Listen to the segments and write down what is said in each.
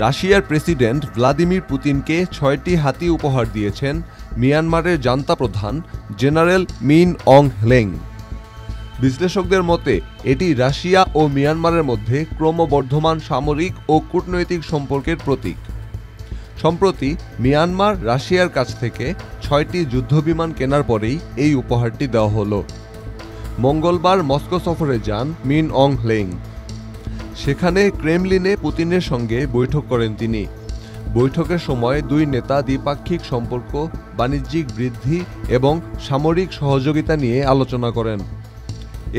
রাশিয়ার president Vladimir পুতিনকে ৬টি হাতি উপহার দিয়েছেন মিয়ানমারের জান্তা প্রধান জেনারেল মিন অং হ্লেং। বিশ্লেষকদের মতে এটি রাশিয়া ও মিয়ানমারের মধ্যে ক্রমবর্ধমান সামরিক ও কূটনৈতিক সম্পর্কের প্রতীক। সম্প্রতি মিয়ানমার রাশিয়ার কাছ থেকে ৬টি যুদ্ধবিমান কেনার পরেই এই উপহারটি দেওয়া হলো। মঙ্গলবার মস্কো সফরে যান মিন অং হ্লেং। সেখানে ক্রেমলিনে পুতিনের সঙ্গে বৈঠক করেন তিনি। বৈঠকের সময় দুই নেতা দ্বিপাক্ষিক সম্পর্ক, বাণিজ্যিক বৃদ্ধি এবং সামরিক সহযোগিতা নিয়ে আলোচনা করেন।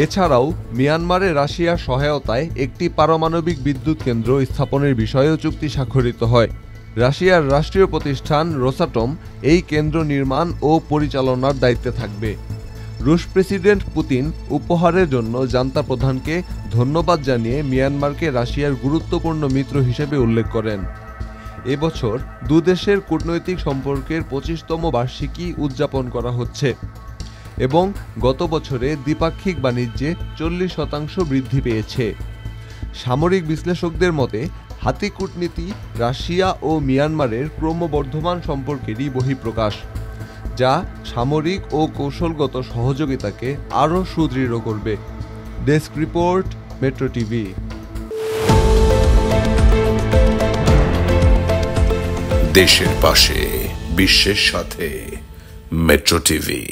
এছাড়াও মিয়ানমারে রাশিয়ার সহায়তায় একটি পারমাণবিক বিদ্যুৎ কেন্দ্র স্থাপনের বিষয়েও চুক্তি স্বাক্ষরিত হয়। রাশিয়ার রাষ্ট্রীয় প্রতিষ্ঠান রোসাটম এই কেন্দ্র নির্মাণ ও পরিচালনার দায়িত্বে থাকবে। রুশ প্রেসিডেন্ট পুতিন উপহারের জন্য জান্তা প্রধানকে ধন্যবাদ জানিয়ে মিয়ানমারকে রাশিয়ার গুরুত্বপূর্ণ মিত্র হিসেবে উল্লেখ করেন। এবছর দুদেশের কূটনৈতিক সম্পর্কের ২৫তম বার্ষিকী উদযাপন করা হচ্ছে এবং গত বছরে দ্বিপাক্ষিক বাণিজ্যে ৪০% বৃদ্ধি পেয়েছে। সামরিক বিশ্লেষকদের মতে হাতি কূটনীতি রাশিয়া ও মিয়ানমারের ক্রমবর্ধমান সম্পর্কেরই বহিঃপ্রকাশ, যা সামরিক ও কৌশলগত সহযোগিতাকে আরও সুদৃঢ় করবে। Desk report, metro TV. দেশের পাশে, বিশ্বের সাথে, মেট্রো টিভি।